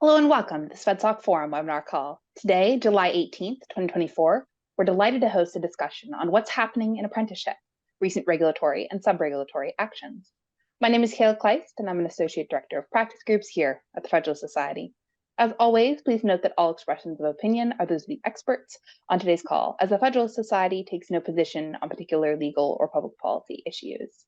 Hello and welcome to this FedSoc Forum webinar call. Today, July 18th, 2024, we're delighted to host a discussion on what's happening in apprenticeship, recent regulatory and sub-regulatory actions. My name is Kayla Kleist, and I'm an Associate Director of Practice Groups here at the Federalist Society. As always, please note that all expressions of opinion are those of the experts on today's call, as the Federalist Society takes no position on particular legal or public policy issues.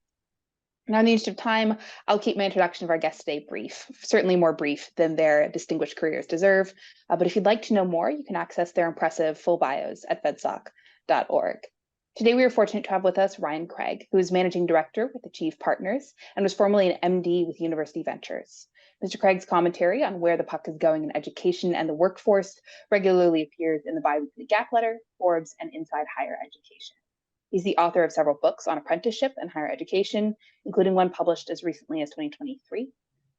Now, in the interest of time, I'll keep my introduction of our guests today brief, certainly more brief than their distinguished careers deserve. But if you'd like to know more, you can access their impressive full bios at fedsoc.org. Today, we are fortunate to have with us Ryan Craig, who is Managing Director with Achieve Partners and was formerly an MD with University Ventures. Mr. Craig's commentary on where the puck is going in education and the workforce regularly appears in the biweekly Gap Letter, Forbes, and Inside Higher Education. He's the author of several books on apprenticeship and higher education, including one published as recently as 2023.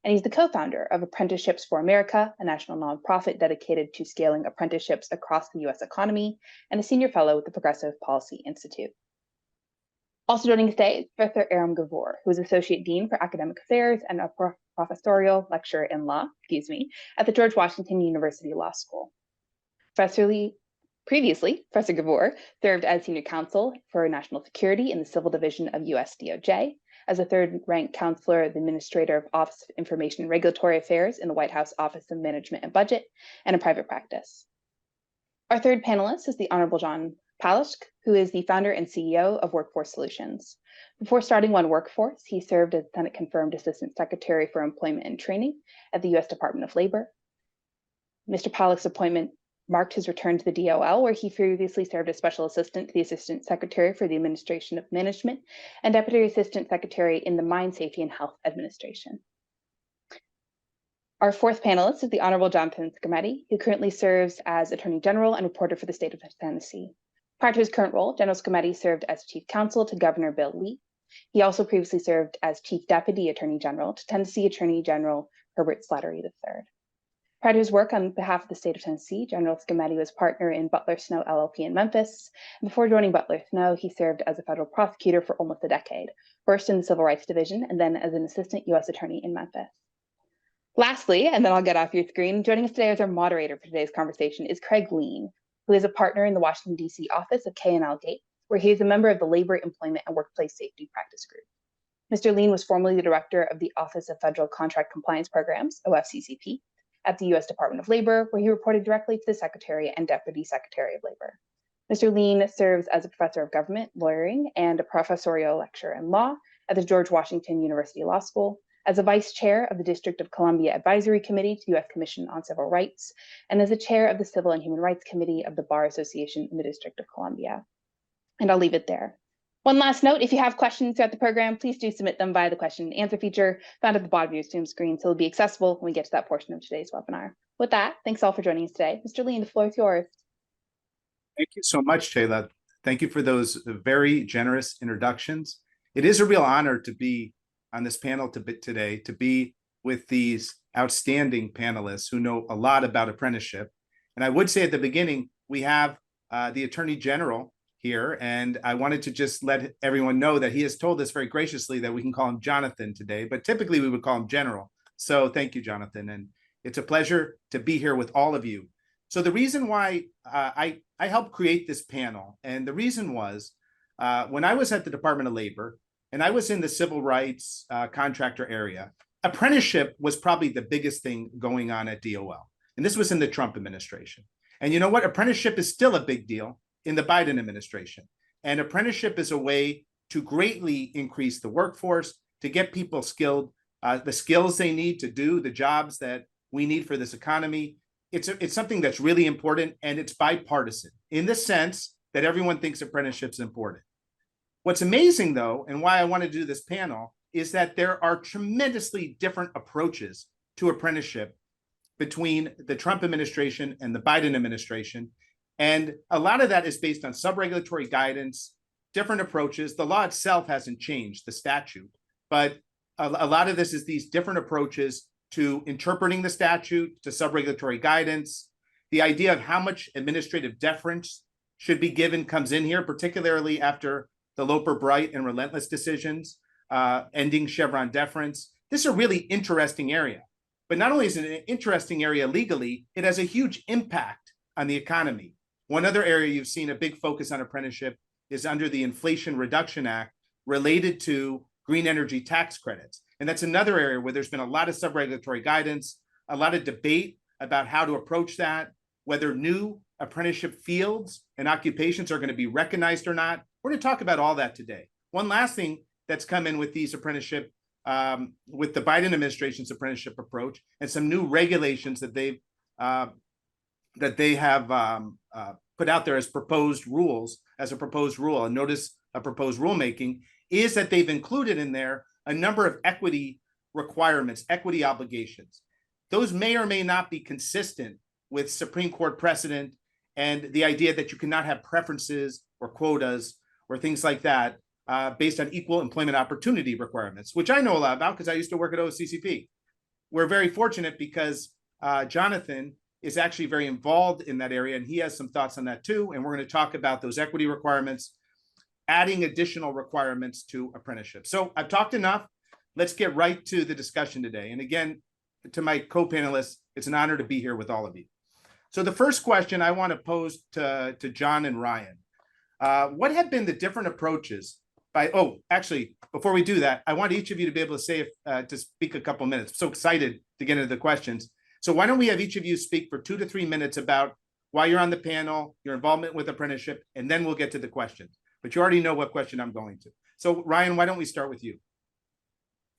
And he's the co-founder of Apprenticeships for America, a national nonprofit dedicated to scaling apprenticeships across the U.S. economy, and a senior fellow with the Progressive Policy Institute. Also joining us today is Professor Aram Gavor, who is Associate Dean for Academic Affairs and a professorial lecturer in law, at the George Washington University Law School. Previously, Professor Gavor served as Senior Counsel for National Security in the Civil Division of U.S. DOJ, as a third-ranked counselor at the Administrator of Office of Information and Regulatory Affairs in the White House Office of Management and Budget, and a private practice. Our third panelist is the Honorable John Palisk, who is the founder and CEO of Workforce Solutions. Before starting One Workforce, he served as Senate-confirmed Assistant Secretary for Employment and Training at the U.S. Department of Labor. Mr. Palisk's appointment marked his return to the DOL, where he previously served as Special Assistant to the Assistant Secretary for the Administration of Management and Deputy Assistant Secretary in the Mine Safety and Health Administration. Our fourth panelist is the Honorable Jonathan Scometti, who currently serves as Attorney General and reporter for the state of Tennessee. Prior to his current role, General Scometti served as Chief Counsel to Governor Bill Lee. He also previously served as Chief Deputy Attorney General to Tennessee Attorney General Herbert Slattery III. Prior to his work on behalf of the state of Tennessee, General Scometti was partner in Butler Snow LLP in Memphis. Before joining Butler Snow, he served as a federal prosecutor for almost a decade, first in the Civil Rights Division and then as an assistant U.S. attorney in Memphis. Lastly, and then I'll get off your screen, joining us today as our moderator for today's conversation is Craig Lean, who is a partner in the Washington, D.C. office of K&L Gates, where he is a member of the Labor, Employment, and Workplace Safety Practice Group. Mr. Lean was formerly the director of the Office of Federal Contract Compliance Programs, OFCCP, at the U.S. Department of Labor, where he reported directly to the Secretary and Deputy Secretary of Labor. Mr. Lean serves as a professor of government lawyering and a professorial lecturer in law at the George Washington University Law School, as a vice chair of the District of Columbia Advisory Committee to the U.S. Commission on Civil Rights, and as a chair of the Civil and Human Rights Committee of the Bar Association in the District of Columbia. And I'll leave it there. One last note, if you have questions throughout the program, please do submit them via the question and answer feature found at the bottom of your Zoom screen, so it'll be accessible when we get to that portion of today's webinar. With that, thanks all for joining us today. Mr. Lean, the floor is yours. Thank you so much, Taylor. Thank you for those very generous introductions. It is a real honor to be on this panel today, to be with these outstanding panelists who know a lot about apprenticeship. And I would say at the beginning, we have the Attorney General here, and I wanted to just let everyone know that he has told us very graciously that we can call him Jonathan today, but typically we would call him General. So thank you, Jonathan, and it's a pleasure to be here with all of you. So the reason why I helped create this panel, and the reason was when I was at the Department of Labor, and I was in the civil rights contractor area, apprenticeship was probably the biggest thing going on at DOL. And this was in the Trump administration. And you know what? Apprenticeship is still a big deal in the Biden administration. And apprenticeship is a way to greatly increase the workforce, to get people skilled, the skills they need to do the jobs that we need for this economy. It's something that's really important, and it's bipartisan in the sense that everyone thinks apprenticeship is important. What's amazing, though, and why I want to do this panel, is that there are tremendously different approaches to apprenticeship between the Trump administration and the Biden administration. And a lot of that is based on subregulatory guidance, different approaches. The law itself hasn't changed, the statute, but a lot of this is these different approaches to interpreting the statute, to subregulatory guidance. The idea of how much administrative deference should be given comes in here, particularly after the Loper Bright and Relentless decisions, ending Chevron deference. This is a really interesting area. But not only is it an interesting area legally, it has a huge impact on the economy. One other area you've seen a big focus on apprenticeship is under the Inflation Reduction Act related to green energy tax credits. And that's another area where there's been a lot of subregulatory guidance, a lot of debate about how to approach that, whether new apprenticeship fields and occupations are going to be recognized or not. We're going to talk about all that today. One last thing that's come in with these apprenticeship, with the Biden administration's apprenticeship approach, and some new regulations that they have put out there as proposed rules, as a proposed rule, a notice of proposed rulemaking, is that they've included in there a number of equity requirements, equity obligations. Those may or may not be consistent with Supreme Court precedent and the idea that you cannot have preferences or quotas or things like that based on equal employment opportunity requirements, which I know a lot about because I used to work at OCCP. We're very fortunate because Jonathan is actually very involved in that area, and he has some thoughts on that too. And we're going to talk about those equity requirements, adding additional requirements to apprenticeship. So I've talked enough. Let's get right to the discussion today. And again, to my co-panelists, it's an honor to be here with all of you. So the first question I want to pose to John and Ryan, what have been the different approaches actually, before we do that, I want each of you to be able to say, to speak a couple minutes. I'm so excited to get into the questions. So why don't we have each of you speak for 2 to 3 minutes about why you're on the panel, your involvement with apprenticeship, and then we'll get to the questions. But you already know what question I'm going to. So Ryan, why don't we start with you?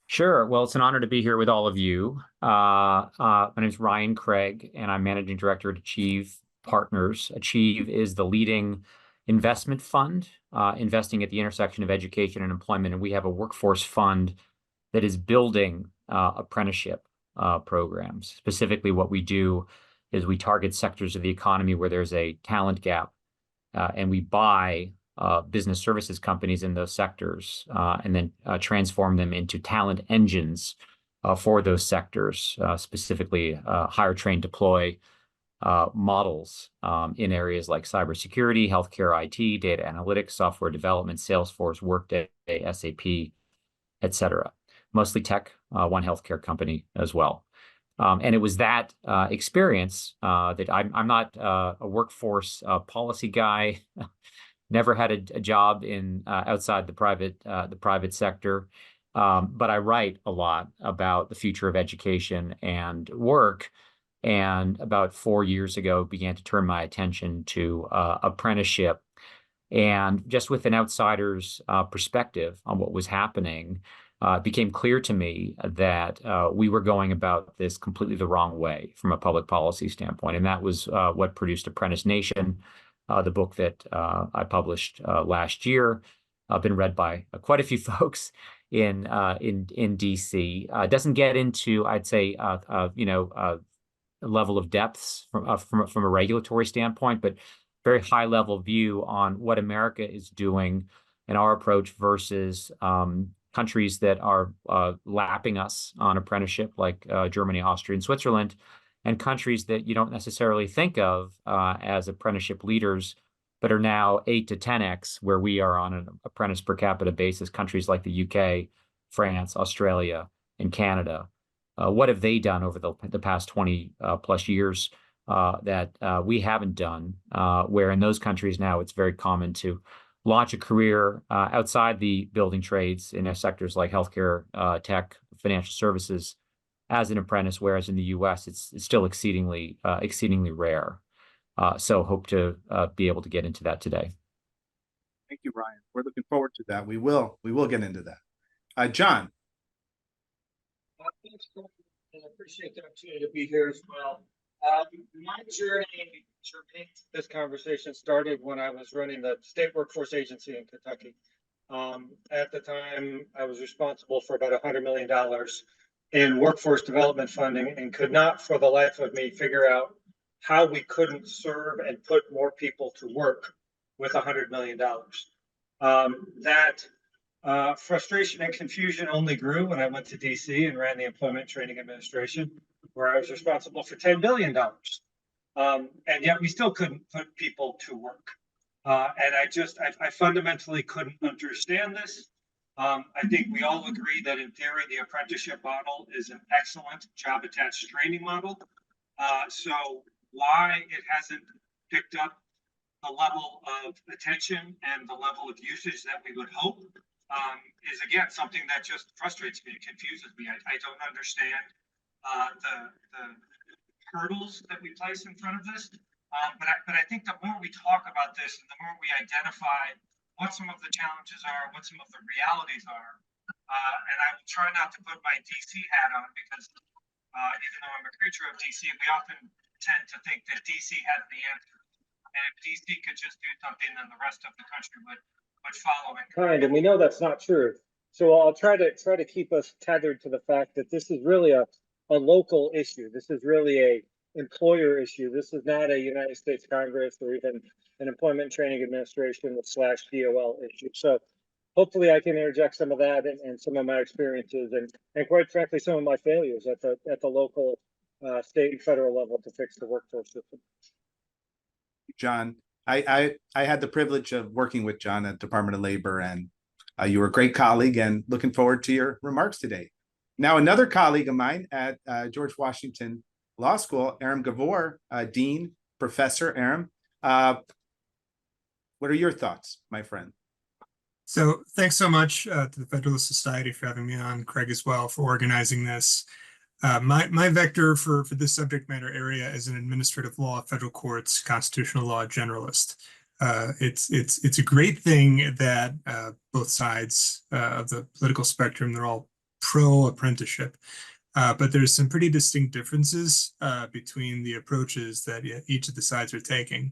Sure. Well, it's an honor to be here with all of you. My name is Ryan Craig, and I'm Managing Director at Achieve Partners. Achieve is the leading investment fund investing at the intersection of education and employment. And we have a workforce fund that is building apprenticeship programs. Specifically, what we do is we target sectors of the economy where there's a talent gap, and we buy business services companies in those sectors and then transform them into talent engines for those sectors, specifically hire, train, deploy models in areas like cybersecurity, healthcare, IT, data analytics, software development, Salesforce, Workday, SAP, et cetera. Mostly tech, one healthcare company as well. And it was that experience that I'm not a workforce policy guy. Never had a job in outside the private sector, but I write a lot about the future of education and work. And about 4 years ago, began to turn my attention to apprenticeship, and just with an outsider's perspective on what was happening, it became clear to me that we were going about this completely the wrong way from a public policy standpoint, and that was what produced Apprentice Nation. The book that I published last year, been read by quite a few folks in DC. Doesn't get into, I'd say, a level of depths from a regulatory standpoint, but very high level view on what America is doing and our approach versus countries that are lapping us on apprenticeship, like Germany, Austria, and Switzerland, and countries that you don't necessarily think of as apprenticeship leaders, but are now 8 to 10x where we are on an apprentice per capita basis, countries like the UK, France, Australia, and Canada. What have they done over the past 20 plus years that we haven't done, where in those countries now it's very common to launch a career outside the building trades in sectors like healthcare, tech, financial services, as an apprentice, whereas in the U.S. it's still exceedingly rare. So hope to be able to get into that today. Thank you, Ryan. We're looking forward to that. We will get into that. John. Thanks, I appreciate the opportunity to be here as well. My journey to this conversation started when I was running the state workforce agency in Kentucky. At the time, I was responsible for about $100 million in workforce development funding, and could not for the life of me figure out how we couldn't serve and put more people to work with $100 million. That frustration and confusion only grew when I went to DC and ran the Employment Training Administration, where I was responsible for $10 billion. And yet we still couldn't put people to work. And I fundamentally couldn't understand this. I think we all agree that in theory, the apprenticeship model is an excellent job attached training model. So why it hasn't picked up the level of attention and the level of usage that we would hope is again something that just frustrates me, confuses me. I don't understand the hurdles that we place in front of this. But I think the more we talk about this and the more we identify what some of the challenges are, what some of the realities are, and I will try not to put my DC hat on because even though I'm a creature of DC, we often tend to think that DC has the answer. And if DC could just do something, then the rest of the country would follow in kind. And we know that's not true. So I'll try to keep us tethered to the fact that this is really a local issue. This is really a employer issue. This is not a United States Congress or even an Employment Training Administration / DOL issue. So hopefully I can interject some of that and some of my experiences and quite frankly, some of my failures at the local, state and federal level to fix the workforce system. John, I had the privilege of working with John at Department of Labor, and you were a great colleague, and looking forward to your remarks today. Now, another colleague of mine at George Washington Law School, Aram Gavor, Dean, Professor Aram. What are your thoughts, my friend? So thanks so much to the Federalist Society for having me on, Craig as well, for organizing this. My vector for this subject matter area is an administrative law, federal courts, constitutional law generalist. It's a great thing that both sides of the political spectrum, they're all pro-apprenticeship. But there's some pretty distinct differences between the approaches that each of the sides are taking.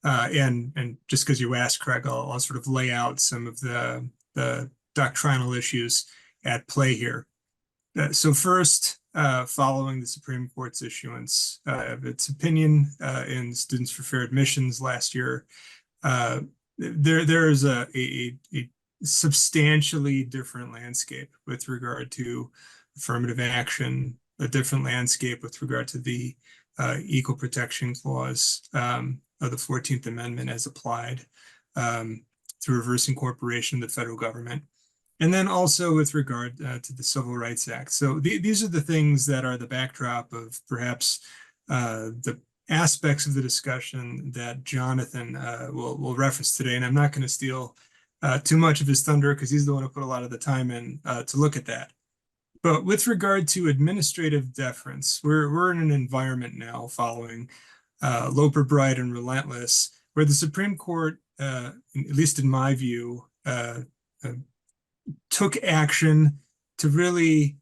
And just because you asked, Craig, I'll sort of lay out some of the doctrinal issues at play here. So first, following the Supreme Court's issuance of its opinion in Students for Fair Admissions last year, there is a substantially different landscape with regard to affirmative action, a different landscape with regard to the Equal Protection Clause of the 14th Amendment as applied through reverse incorporation of the federal government. And then also with regard to the Civil Rights Act. So these are the things that are the backdrop of perhaps the aspects of the discussion that Jonathan will reference today. And I'm not going to steal too much of his thunder because he's the one who put a lot of the time in to look at that. But with regard to administrative deference, we're in an environment now following Loper Bright and Relentless, where the Supreme Court, at least in my view, took action to really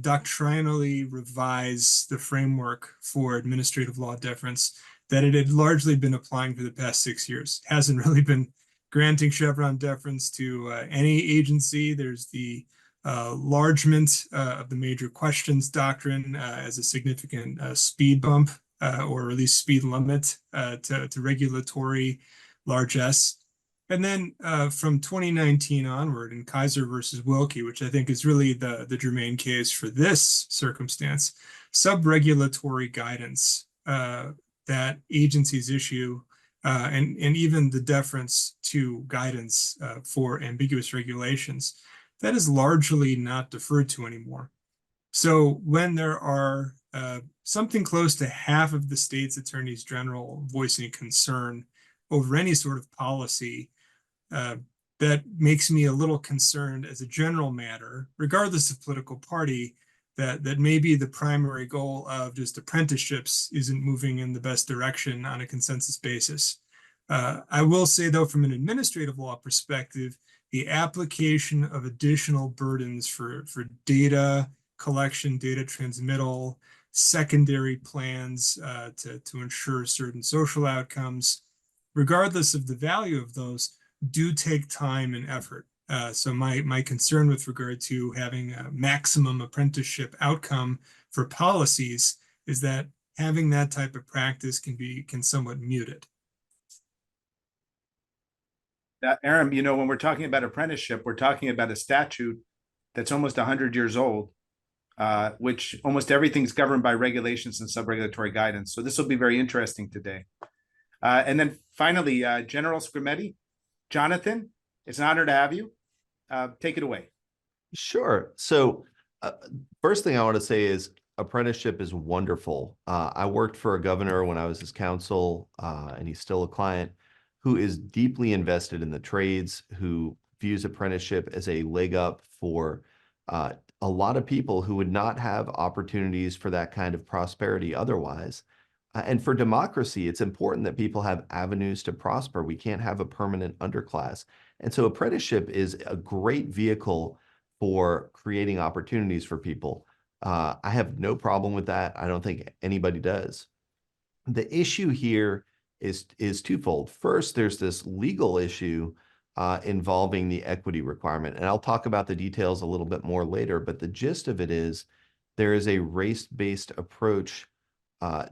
doctrinally revise the framework for administrative law deference that it had largely been applying for the past 6 years. Hasn't really been granting Chevron deference to any agency. There's the enlargement of the major questions doctrine as a significant speed bump or at least speed limit to regulatory largesse. And then from 2019 onward in Kaiser versus Wilkie, which I think is really the germane case for this circumstance, subregulatory guidance that agencies issue and even the deference to guidance for ambiguous regulations, that is largely not deferred to anymore. So when there are something close to half of the state's attorneys general voicing concern over any sort of policy, that makes me a little concerned as a general matter, regardless of political party, that maybe the primary goal of just apprenticeships isn't moving in the best direction on a consensus basis. I will say, though, from an administrative law perspective, the application of additional burdens for data collection, data transmittal, secondary plans to ensure certain social outcomes, regardless of the value of those, do take time and effort. So my concern with regard to having a maximum apprenticeship outcome for policies is that having that type of practice can somewhat mute it. Aram, you know, when we're talking about apprenticeship, we're talking about a statute that's almost 100 years old, which almost everything's governed by regulations and subregulatory guidance. So this will be very interesting today. And then finally, General Scrimetti, Jonathan, it's an honor to have you. take it away. Sure. So first thing I want to say is apprenticeship is wonderful. I worked for a governor when I was his counsel, and he's still a client, who is deeply invested in the trades, who views apprenticeship as a leg up for a lot of people who would not have opportunities for that kind of prosperity otherwise. And for democracy, it's important that people have avenues to prosper. We can't have a permanent underclass. And so apprenticeship is a great vehicle for creating opportunities for people. I have no problem with that. I don't think anybody does. The issue here is twofold. First, there's this legal issue involving the equity requirement. And I'll talk about the details a little bit more later, but the gist of it is there is a race-based approach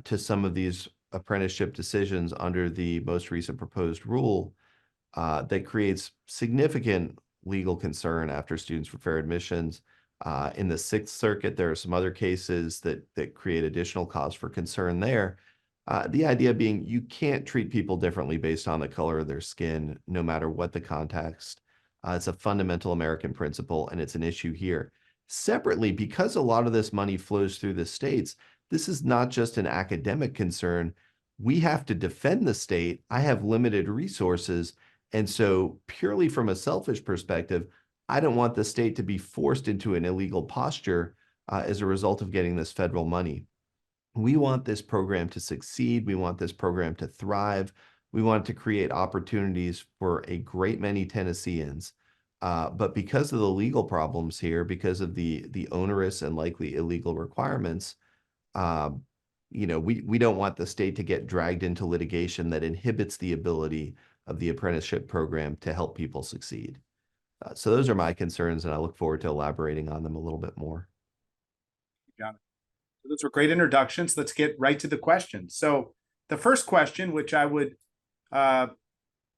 to some of these apprenticeship decisions under the most recent proposed rule that creates significant legal concern after Students for Fair Admissions. In the Sixth Circuit, there are some other cases that create additional cause for concern there. The idea being you can't treat people differently based on the color of their skin, no matter what the context. It's a fundamental American principle, and it's an issue here. Separately, because a lot of this money flows through the states, this is not just an academic concern. We have to defend the state. I have limited resources. And so purely from a selfish perspective, I don't want the state to be forced into an illegal posture as a result of getting this federal money. We want this program to succeed. We want this program to thrive. We want to create opportunities for a great many Tennesseans. But because of the legal problems here, because of the onerous and likely illegal requirements, we don't want the state to get dragged into litigation that inhibits the ability of the apprenticeship program to help people succeed. So those are my concerns, and I look forward to elaborating on them a little bit more. Jonathan. So those were great introductions. Let's get right to the questions. So the first question, which I would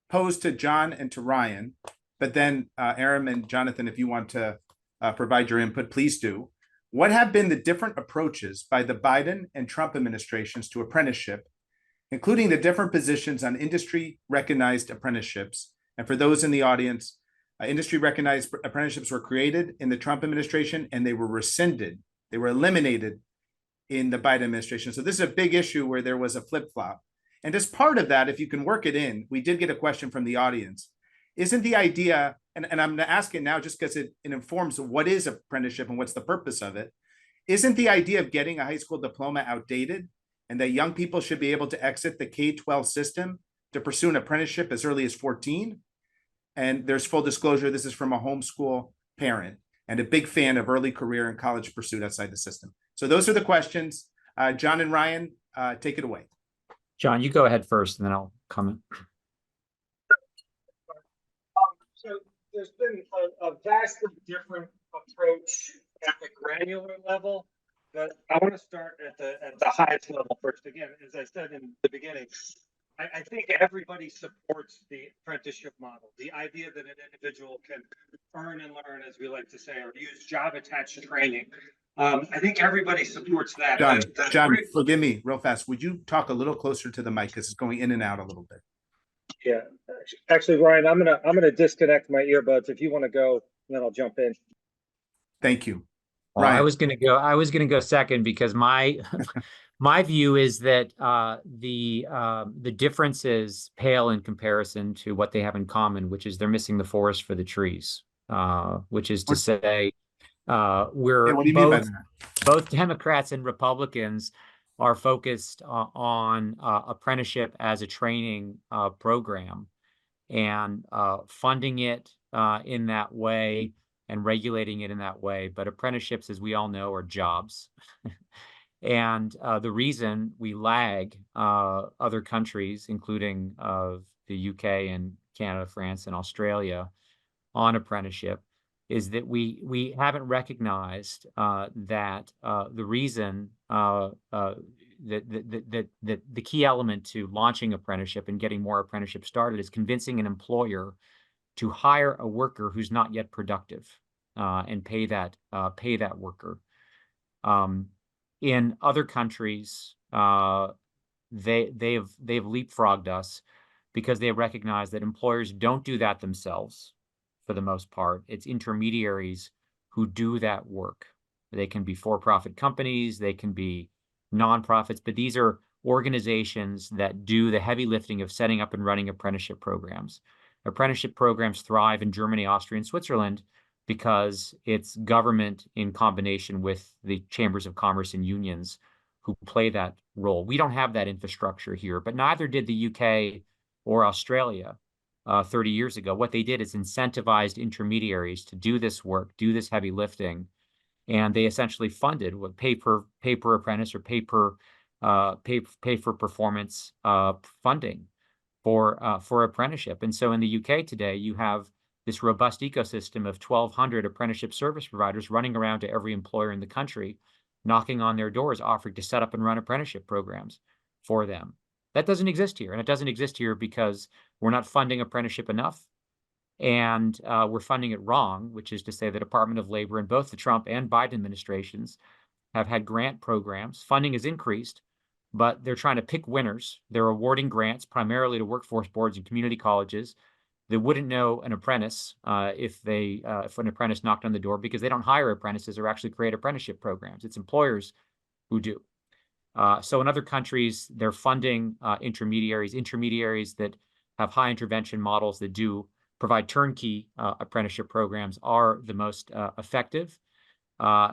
pose to John and to Ryan, but then Aaron and Jonathan, if you want to provide your input, please do. What have been the different approaches by the Biden and Trump administrations to apprenticeship, including the different positions on industry-recognized apprenticeships? And for those in the audience, industry-recognized apprenticeships were created in the Trump administration, and they were rescinded. They were eliminated in the Biden administration. So this is a big issue where there was a flip-flop. And as part of that, if you can work it in, we did get a question from the audience. Isn't the idea, and I'm going to ask it now just because it informs what is apprenticeship and what's the purpose of it, isn't the idea of getting a high school diploma outdated, and that young people should be able to exit the K-12 system to pursue an apprenticeship as early as 14? And there's full disclosure, this is from a homeschool parent and a big fan of early career and college pursuit outside the system. So those are the questions. John and Ryan, take it away. John, you go ahead first, and then I'll comment. So there's been a vastly different approach at the granular level, but I want to start at the highest level first. Again, as I said in the beginning, I think everybody supports the apprenticeship model, the idea that an individual can earn and learn, as we like to say, or use job-attached training. I think everybody supports that. John, forgive me real fast. Would you talk a little closer to the mic because it's going in and out a little bit? Yeah, actually, Ryan, I'm gonna disconnect my earbuds. If you want to go, then I'll jump in. Thank you. Well, Ryan. I was gonna go second because my my view is that the differences pale in comparison to what they have in common, which is they're missing the forest for the trees. Which is to say, we're both Democrats and Republicans are focused on apprenticeship as a training program, and funding it in that way and regulating it in that way. But apprenticeships, as we all know, are jobs. And the reason we lag other countries, including the UK and Canada, France, and Australia on apprenticeship, is that we haven't recognized that the reason that the key element to launching apprenticeship and getting more apprenticeship started is convincing an employer to hire a worker who's not yet productive and pay that worker. In other countries, they've leapfrogged us because they recognize that employers don't do that themselves. for the most part. It's intermediaries who do that work. They can be for-profit companies, they can be nonprofits, but these are organizations that do the heavy lifting of setting up and running apprenticeship programs. Apprenticeship programs thrive in Germany, Austria, and Switzerland because it's government in combination with the chambers of commerce and unions who play that role. We don't have that infrastructure here, but neither did the UK or Australia 30 years ago. What they did is incentivized intermediaries to do this work, do this heavy lifting, and they essentially funded with pay per apprentice or pay for performance funding for apprenticeship. And so in the UK today, you have this robust ecosystem of 1,200 apprenticeship service providers running around to every employer in the country, knocking on their doors, offering to set up and run apprenticeship programs for them. That doesn't exist here. And it doesn't exist here because we're not funding apprenticeship enough. And we're funding it wrong, which is to say the Department of Labor in both the Trump and Biden administrations have had grant programs. Funding has increased, but they're trying to pick winners. They're awarding grants primarily to workforce boards and community colleges. They wouldn't know an apprentice if an apprentice knocked on the door, because they don't hire apprentices or actually create apprenticeship programs. It's employers who do. So in other countries, they're funding intermediaries that have high intervention models that do provide turnkey apprenticeship programs are the most effective.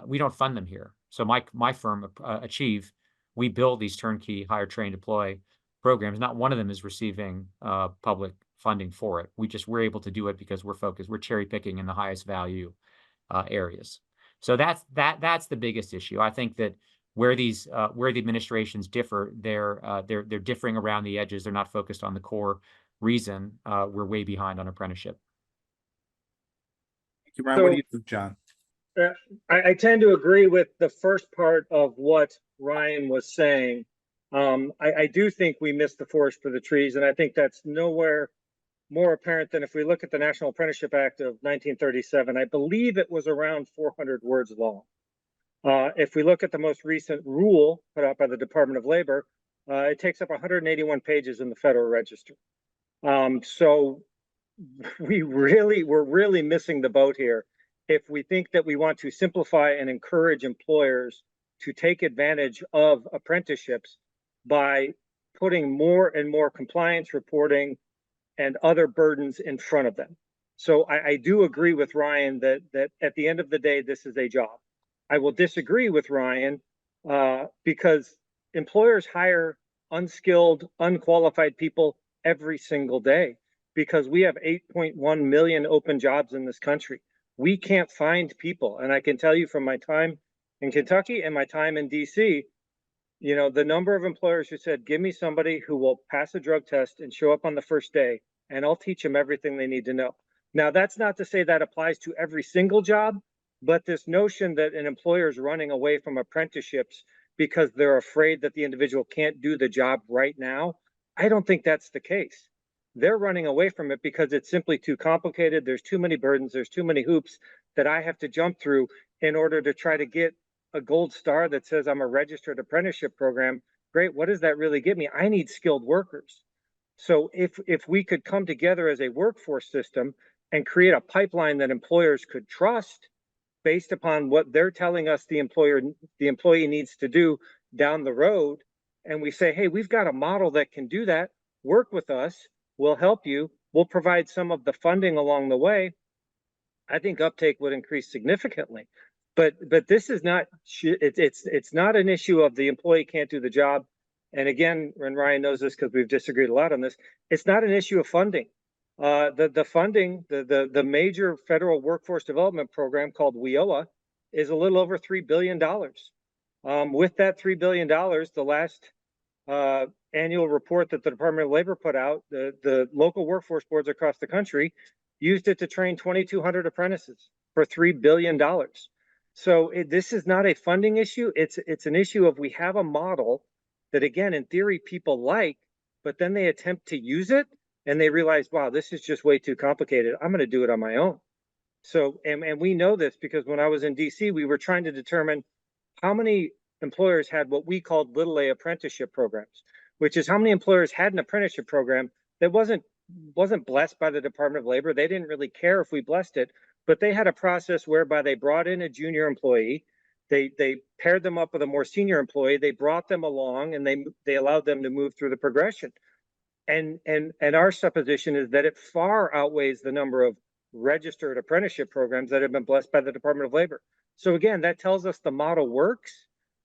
We don't fund them here. So my firm, Achieve, we build these turnkey hire, train, deploy programs. Not one of them is receiving public funding for it. We're able to do it because we're focused. We're cherry picking in the highest value areas. So that's the biggest issue. I think that where the administrations differ, they're differing around the edges. They're not focused on the core reason we're way behind on apprenticeship. Thank you, Ryan. What do you think, John? I tend to agree with the first part of what Ryan was saying. I do think we missed the forest for the trees, and I think that's nowhere more apparent than if we look at the National Apprenticeship Act of 1937. I believe it was around 400 words long. If we look at the most recent rule put out by the Department of Labor, it takes up 181 pages in the Federal Register. So we're really missing the boat here if we think that we want to simplify and encourage employers to take advantage of apprenticeships by putting more and more compliance reporting and other burdens in front of them. So I do agree with Ryan that at the end of the day, this is a job. I will disagree with Ryan because employers hire unskilled, unqualified people every single day because we have 8.1 million open jobs in this country. We can't find people. And I can tell you from my time in Kentucky and my time in DC, you know, the number of employers who said, give me somebody who will pass a drug test and show up on the first day, and I'll teach them everything they need to know. Now, that's not to say that applies to every single job, but this notion that an employer is running away from apprenticeships because they're afraid that the individual can't do the job right now, I don't think that's the case. They're running away from it because it's simply too complicated. There's too many burdens. There's too many hoops that I have to jump through in order to try to get a gold star that says I'm a registered apprenticeship program. Great. What does that really give me? I need skilled workers. So if we could come together as a workforce system and create a pipeline that employers could trust based upon what they're telling us the employee needs to do down the road, and we say, hey, we've got a model that can do that, work with us, we'll help you, we'll provide some of the funding along the way, I think uptake would increase significantly. But this is not, it's not an issue of the employee can't do the job. And again, and Ryan knows this because we've disagreed a lot on this, it's not an issue of funding. The funding, the major federal workforce development program called WIOA is a little over $3 billion. With that $3 billion, the last annual report that the Department of Labor put out, the local workforce boards across the country used it to train 2,200 apprentices for $3 billion. So this is not a funding issue. It's an issue of we have a model that, again, in theory, people like, but then they attempt to use it and they realize, wow, this is just way too complicated. I'm going to do it on my own. So, and we know this because when I was in DC, we were trying to determine how many employers had what we called little A apprenticeship programs, which is how many employers had an apprenticeship program that wasn't wasn't blessed by the Department of Labor. They didn't really care if we blessed it, but they had a process whereby they brought in a junior employee. They paired them up with a more senior employee. They brought them along and they allowed them to move through the progression. And our supposition is that it far outweighs the number of registered apprenticeship programs that have been blessed by the Department of Labor. So again, that tells us the model works.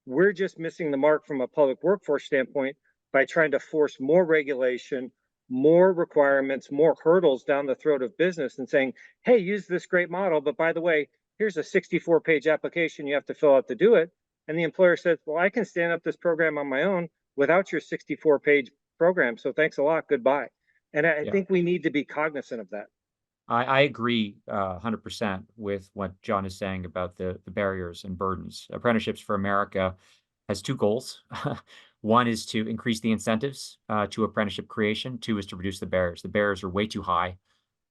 We're just missing the mark from a public workforce standpoint by trying to force more regulation, more requirements, more hurdles down the throat of business and saying, hey, use this great model, but by the way, here's a 64-page application you have to fill out to do it. And the employer says, well, I can stand up this program on my own without your 64-page program. So thanks a lot. Goodbye. And I think we need to be cognizant of that. I agree 100% with what John is saying about the barriers and burdens. Apprenticeships for America has two goals. One is to increase the incentives to apprenticeship creation. Two is to reduce the barriers. The barriers are way too high,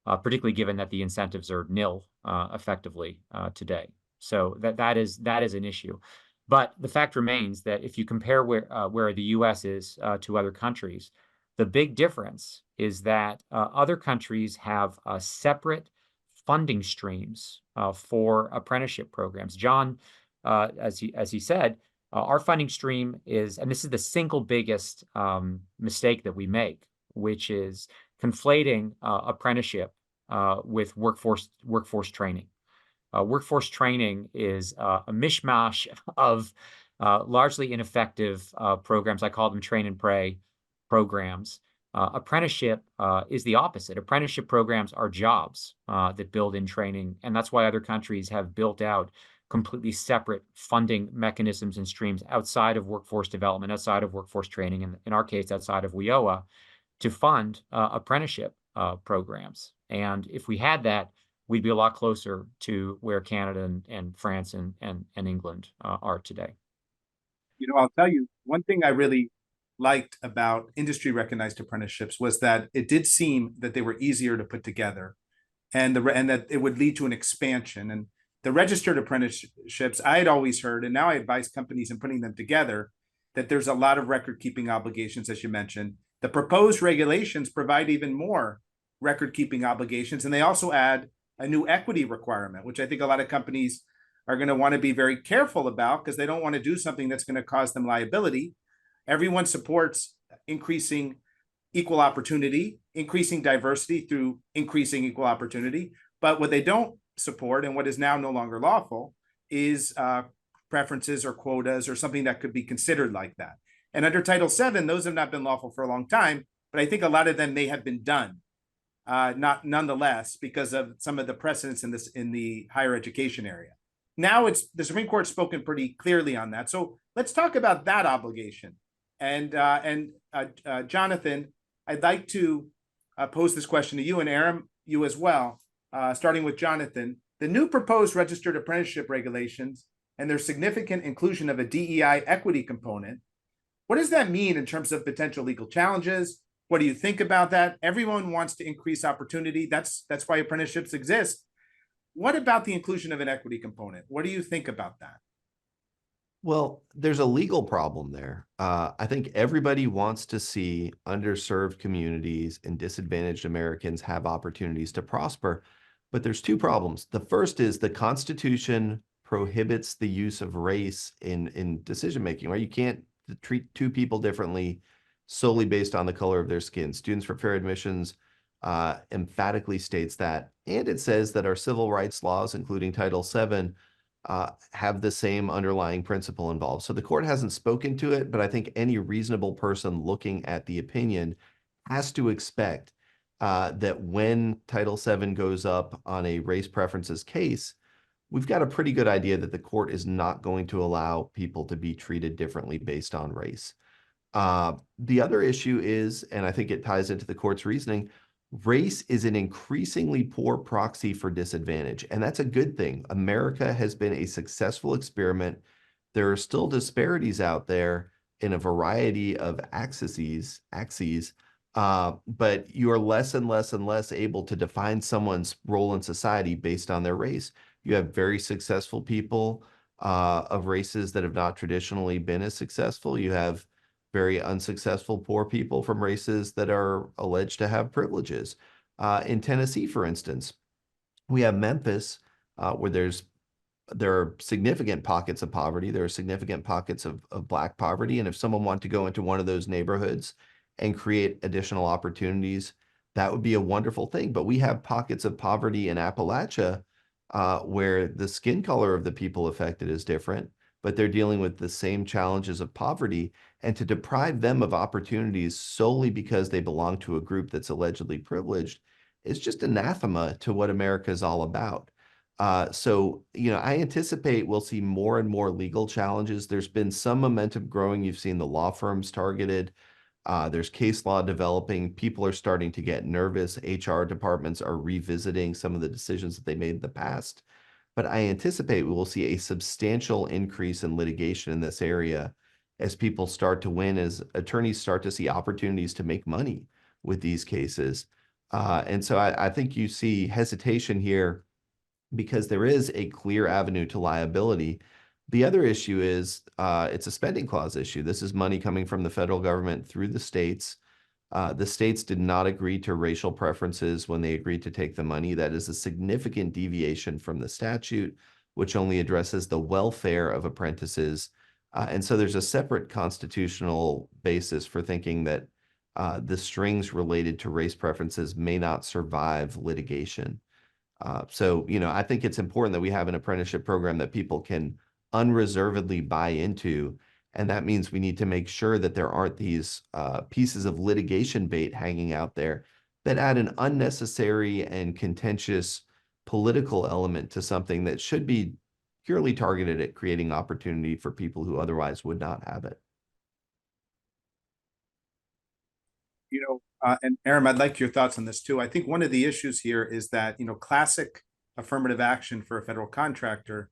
particularly given that the incentives are nil effectively today. So that is an issue. But the fact remains that if you compare where the U.S. is to other countries, the big difference is that other countries have separate funding streams for apprenticeship programs. John, as he said, our funding stream is, and this is the single biggest mistake that we make, which is conflating apprenticeship with workforce training. Workforce training is a mishmash of largely ineffective programs. I call them train and pray programs. Apprenticeship is the opposite. Apprenticeship programs are jobs that build in training, and that's why other countries have built out completely separate funding mechanisms and streams outside of workforce development, outside of workforce training, and in our case, outside of WIOA, to fund apprenticeship programs. And if we had that, we'd be a lot closer to where Canada and France and England are today. You know, I'll tell you, one thing I really liked about industry recognized apprenticeships was that it did seem that they were easier to put together and that it would lead to an expansion. And the registered apprenticeships, I had always heard, and now I advise companies in putting them together, that there's a lot of record keeping obligations, as you mentioned. The proposed regulations provide even more record keeping obligations, and they also add a new equity requirement, which I think a lot of companies are going to want to be very careful about because they don't want to do something that's going to cause them liability. Everyone supports increasing equal opportunity, increasing diversity through increasing equal opportunity. But what they don't support, and what is now no longer lawful, is preferences or quotas or something that could be considered like that. And under Title VII, those have not been lawful for a long time, but I think a lot of them may have been done, not nonetheless, because of some of the precedents in the higher education area. Now it's the Supreme Court's spoken pretty clearly on that. So let's talk about that obligation. And Jonathan, I'd like to pose this question to you, and Aaron, you as well, starting with Jonathan. The new proposed registered apprenticeship regulations and their significant inclusion of a DEI equity component, what does that mean in terms of potential legal challenges? What do you think about that? Everyone wants to increase opportunity. That's why apprenticeships exist. What about the inclusion of an equity component? What do you think about that? Well, there's a legal problem there. I think everybody wants to see underserved communities and disadvantaged Americans have opportunities to prosper. But there's two problems. The first is the Constitution prohibits the use of race in decision-making, right? You can't treat two people differently solely based on the color of their skin. Students for Fair Admissions emphatically states that. And it says that our civil rights laws, including Title VII, have the same underlying principle involved. So the court hasn't spoken to it, but I think any reasonable person looking at the opinion has to expect that when Title VII goes up on a race preferences case, we've got a pretty good idea that the court is not going to allow people to be treated differently based on race. The other issue is, and I think it ties into the court's reasoning, race is an increasingly poor proxy for disadvantage, and that's a good thing. America has been a successful experiment. There are still disparities out there in a variety of axes, but you are less and less and less able to define someone's role in society based on their race. You have very successful people of races that have not traditionally been as successful. You have very unsuccessful poor people from races that are alleged to have privileges. In Tennessee, for instance, we have Memphis, where there are significant pockets of poverty. There are significant pockets of Black poverty. And if someone wanted to go into one of those neighborhoods and create additional opportunities, that would be a wonderful thing. But we have pockets of poverty in Appalachia where the skin color of the people affected is different, but they're dealing with the same challenges of poverty. And to deprive them of opportunities solely because they belong to a group that's allegedly privileged is just anathema to what America is all about. So, I anticipate we'll see more and more legal challenges. There's been some momentum growing. You've seen the law firms targeted. There's case law developing. People are starting to get nervous. HR departments are revisiting some of the decisions that they made in the past. But I anticipate we will see a substantial increase in litigation in this area as people start to win, as attorneys start to see opportunities to make money with these cases. And so I think you see hesitation here because there is a clear avenue to liability. The other issue is it's a spending clause issue. This is money coming from the federal government through the states. The states did not agree to racial preferences when they agreed to take the money. That is a significant deviation from the statute, which only addresses the welfare of apprentices. And so there's a separate constitutional basis for thinking that the strings related to race preferences may not survive litigation. So, I think it's important that we have an apprenticeship program that people can unreservedly buy into. And that means we need to make sure that there aren't these pieces of litigation bait hanging out there that add an unnecessary and contentious political element to something that should be purely targeted at creating opportunity for people who otherwise would not have it. And Aram, I'd like your thoughts on this too. I think one of the issues here is that, classic affirmative action for a federal contractor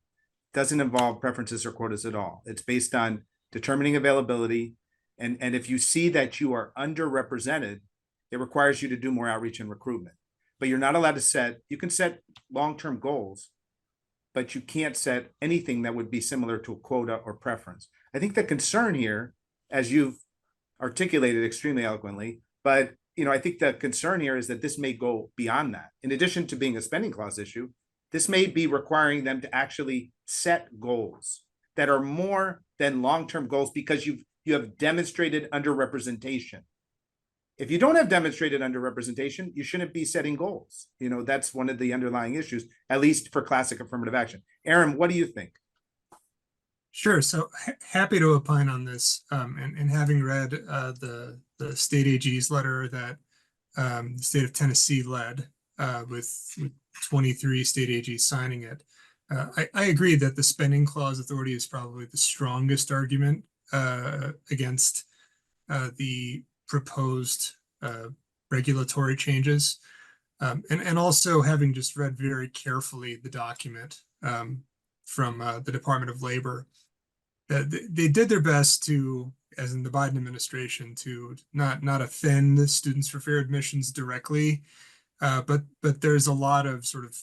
doesn't involve preferences or quotas at all. It's based on determining availability. And if you see that you are underrepresented, it requires you to do more outreach and recruitment. But you're not allowed to you can set long-term goals, but you can't set anything that would be similar to a quota or preference. I think the concern here, as you've articulated extremely eloquently, but I think the concern here is that this may go beyond that. In addition to being a spending clause issue, this may be requiring them to actually set goals that are more than long-term goals because you have demonstrated underrepresentation. If you don't have demonstrated underrepresentation, you shouldn't be setting goals. That's one of the underlying issues, at least for classic affirmative action. Aaron, what do you think? Sure. So happy to opine on this. And having read the state AG's letter that the state of Tennessee led with 23 state AGs signing it, I agree that the spending clause authority is probably the strongest argument against the proposed regulatory changes. And also having just read very carefully the document from the Department of Labor, they did their best to, as in the Biden administration, to not offend Students for Fair Admissions directly, but there's a lot of sort of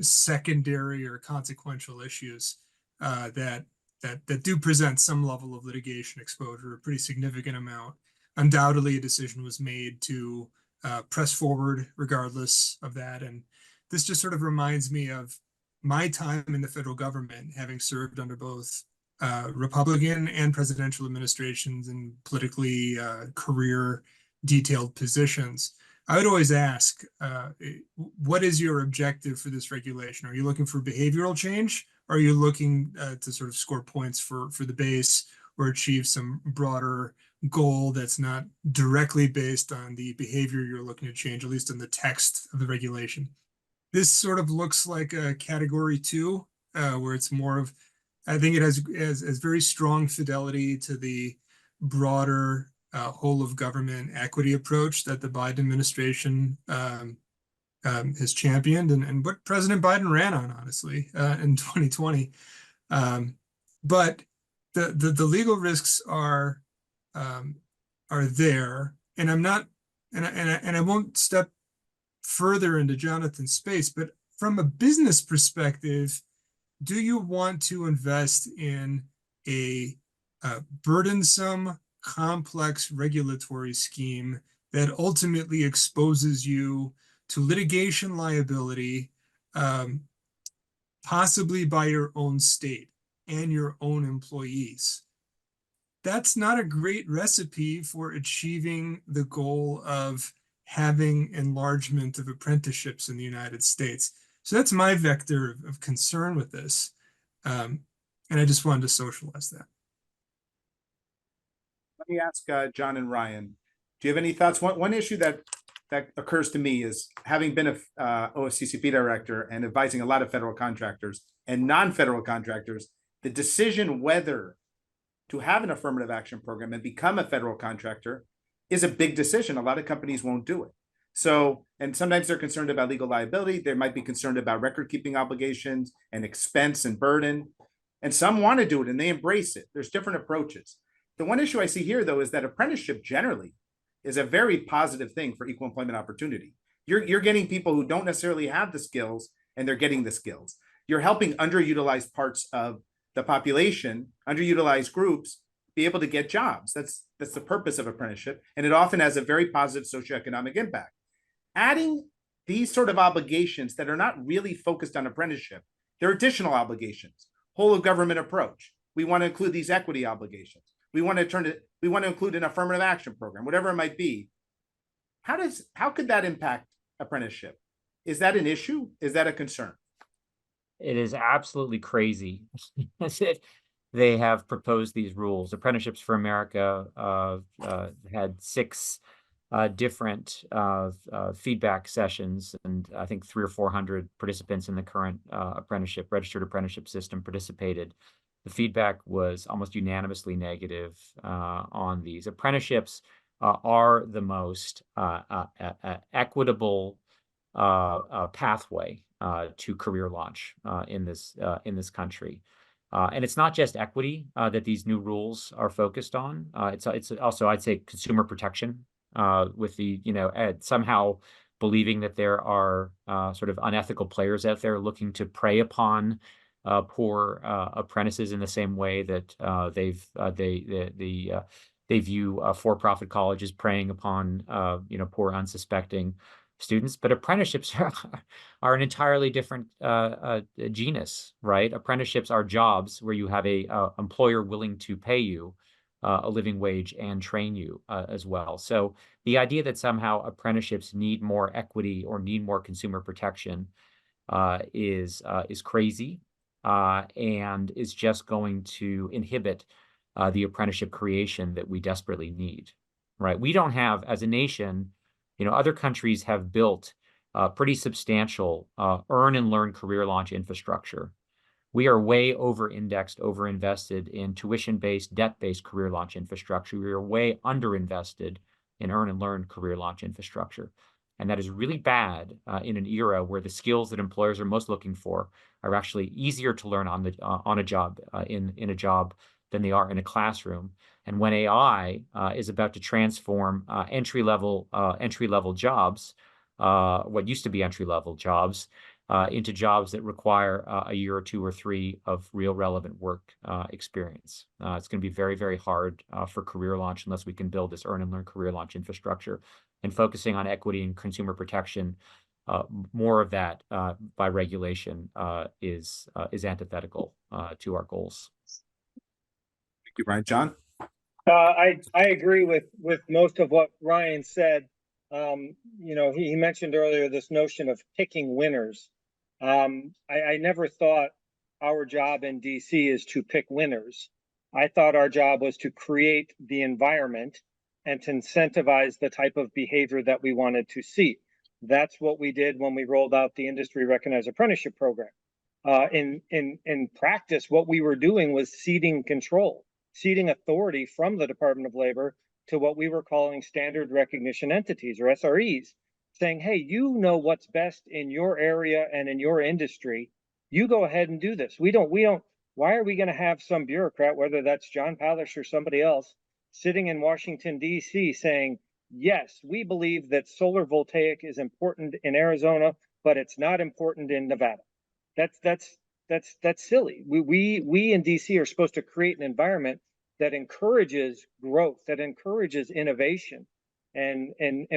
secondary or consequential issues that do present some level of litigation exposure, a pretty significant amount. Undoubtedly, a decision was made to press forward regardless of that, and this just sort of reminds me of my time in the federal government, having served under both Republican and presidential administrations in politically career detailed positions. I would always ask, what is your objective for this regulation? Are you looking for behavioral change? Or are you looking to sort of score points for the base or achieve some broader goal that's not directly based on the behavior you're looking to change, at least in the text of the regulation? This sort of looks like a category 2, where it's more of, I think it has very strong fidelity to the broader whole of government equity approach that the Biden administration has championed and what President Biden ran on, honestly, in 2020. But the legal risks are there, and I'm not, and I won't step further into Jonathan's space, but from a business perspective, do you want to invest in a burdensome complex regulatory scheme that ultimately exposes you to litigation liability, possibly by your own state and your own employees. That's not a great recipe for achieving the goal of having enlargement of apprenticeships in the United States. So that's my vector of concern with this. And I just wanted to socialize that. Let me ask John and Ryan, do you have any thoughts? One issue that occurs to me is, having been a OFCCP director and advising a lot of federal contractors and non-federal contractors, the decision whether to have an affirmative action program and become a federal contractor is a big decision. A lot of companies won't do it. So, and sometimes they're concerned about legal liability. They might be concerned about record keeping obligations and expense and burden. And some want to do it and they embrace it. There's different approaches. The one issue I see here, though, is that apprenticeship generally is a very positive thing for equal employment opportunity. You're getting people who don't necessarily have the skills, and they're getting the skills. You're helping underutilized parts of the population, underutilized groups, be able to get jobs. That's the purpose of apprenticeship, and it often has a very positive socioeconomic impact. Adding these sort of obligations that are not really focused on apprenticeship, they're additional obligations. Whole of government approach. We want to include these equity obligations. We want to include an affirmative action program, whatever it might be. How could that impact apprenticeship? Is that an issue? Is that a concern? It is absolutely crazy. They have proposed these rules. Apprenticeships for America had 6 different feedback sessions, and I think 300 or 400 participants in the current registered apprenticeship system participated. The feedback was almost unanimously negative on these. Apprenticeships are the most equitable pathway to career launch in this country. And it's not just equity that these new rules are focused on. It's also, I'd say, consumer protection, with the, somehow believing that there are sort of unethical players out there looking to prey upon poor apprentices in the same way that they view for-profit colleges preying upon poor unsuspecting students. But apprenticeships are an entirely different genus, right? Apprenticeships are jobs where you have a employer willing to pay you a living wage and train you as well. So the idea that somehow apprenticeships need more equity or need more consumer protection is crazy. And is just going to inhibit the apprenticeship creation that we desperately need, right? We don't have, as a nation, other countries have built pretty substantial earn and learn career launch infrastructure. We are way over-indexed, over-invested in tuition-based, debt-based career launch infrastructure. We are way under-invested in earn and learn career launch infrastructure. And that is really bad in an era where the skills that employers are most looking for are actually easier to learn on a job in a job than they are in a classroom. And when AI is about to transform entry-level jobs, what used to be entry-level jobs, into jobs that require a year or 2 or 3 of real relevant work experience. It's going to be very, very hard for career launch unless we can build this earn and learn career launch infrastructure. And focusing on equity and consumer protection, more of that by regulation is antithetical to our goals. Thank you, Ryan. John? I agree with most of what Ryan said. He mentioned earlier this notion of picking winners. I never thought our job in DC is to pick winners. I thought our job was to create the environment and to incentivize the type of behavior that we wanted to see. That's what we did when we rolled out the industry recognized apprenticeship program. In practice, what we were doing was ceding control, ceding authority from the Department of Labor to what we were calling standard recognition entities, or SREs, saying, hey, you know what's best in your area and in your industry. You go ahead and do this. We don't, why are we going to have some bureaucrat, whether that's John Palish or somebody else, sitting in Washington, D.C. saying, yes, we believe that solar voltaic is important in Arizona, but it's not important in Nevada. That's silly. We in DC are supposed to create an environment that encourages growth, that encourages innovation. And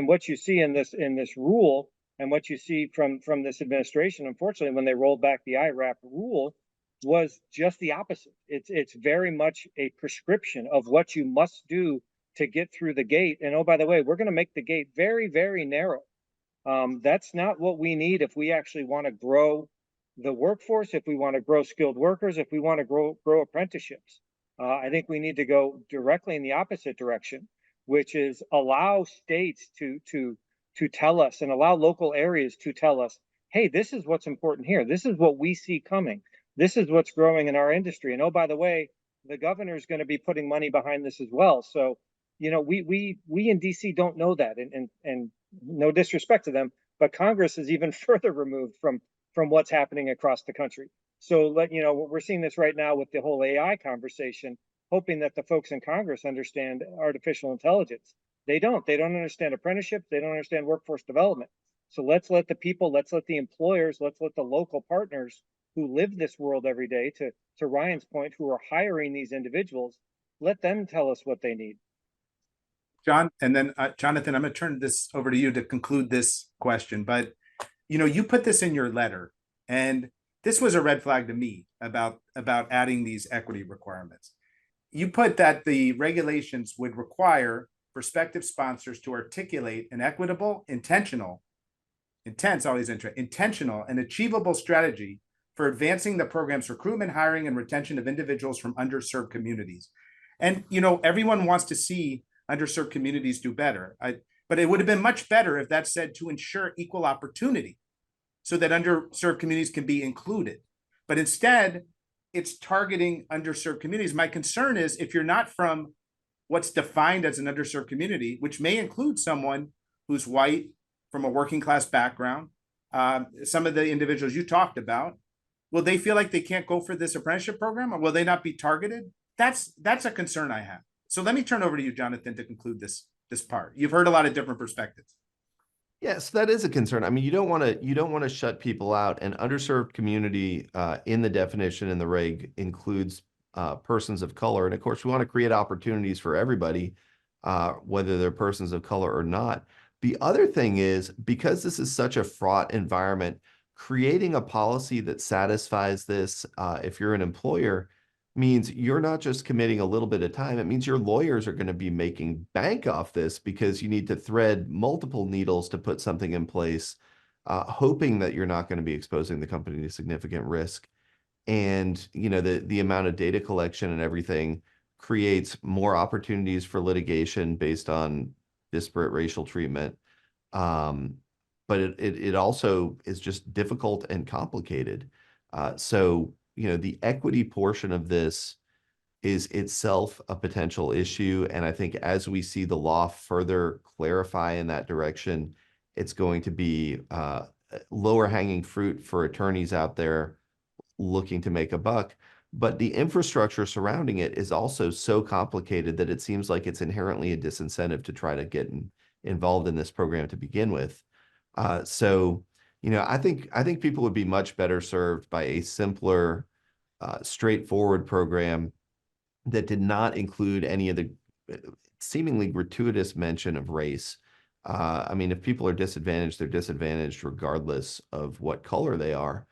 what you see in this rule, and what you see from this administration, unfortunately, when they rolled back the IRAP rule, was just the opposite. It's very much a prescription of what you must do to get through the gate. And oh, by the way, we're going to make the gate very, very narrow. That's not what we need if we actually want to grow the workforce, if we want to grow skilled workers, if we want to grow apprenticeships. I think we need to go directly in the opposite direction, which is allow states to tell us, and allow local areas to tell us, hey, this is what's important here. This is what we see coming. This is what's growing in our industry. And oh, by the way, the governor is going to be putting money behind this as well. So, you know, we in DC don't know that, and no disrespect to them, but Congress is even further removed from what's happening across the country. So we're seeing this right now with the whole AI conversation, hoping that the folks in Congress understand artificial intelligence. They don't understand apprenticeships. They don't understand workforce development. So let's let the people, let's let the employers, let's let the local partners who live this world every day, to Ryan's point, who are hiring these individuals, let them tell us what they need. John, and then Jonathan, I'm going to turn this over to you to conclude this question. But, you know, you put this in your letter, and this was a red flag to me about adding these equity requirements. You put that the regulations would require prospective sponsors to articulate an equitable, intentional and achievable strategy for advancing the program's recruitment, hiring, and retention of individuals from underserved communities. And, you know, everyone wants to see underserved communities do better. But it would have been much better if that said to ensure equal opportunity so that underserved communities can be included. But instead, it's targeting underserved communities. My concern is if you're not from what's defined as an underserved community, which may include someone who's white, from a working class background, some of the individuals you talked about, will they feel like they can't go for this apprenticeship program, or will they not be targeted? That's a concern I have. So let me turn over to you, Jonathan, to conclude this part. You've heard a lot of different perspectives. Yes, that is a concern. I mean, you don't want to shut people out. And underserved community in the definition in the reg includes persons of color. And of course, we want to create opportunities for everybody, whether they're persons of color or not. The other thing is, because this is such a fraught environment, creating a policy that satisfies this, if you're an employer, means you're not just committing a little bit of time. It means your lawyers are going to be making bank off this, because you need to thread multiple needles to put something in place, hoping that you're not going to be exposing the company to significant risk. And, you know, the amount of data collection and everything creates more opportunities for litigation based on disparate racial treatment. But it also is just difficult and complicated. So, you know, the equity portion of this is itself a potential issue. And I think as we see the law further clarify in that direction, it's going to be lower hanging fruit for attorneys out there looking to make a buck. But the infrastructure surrounding it is also so complicated that it seems like it's inherently a disincentive to try to get involved in this program to begin with. So, you know, I think people would be much better served by a simpler, straightforward program that did not include any of the seemingly gratuitous mention of race. I mean, if people are disadvantaged, they're disadvantaged regardless of what color they are.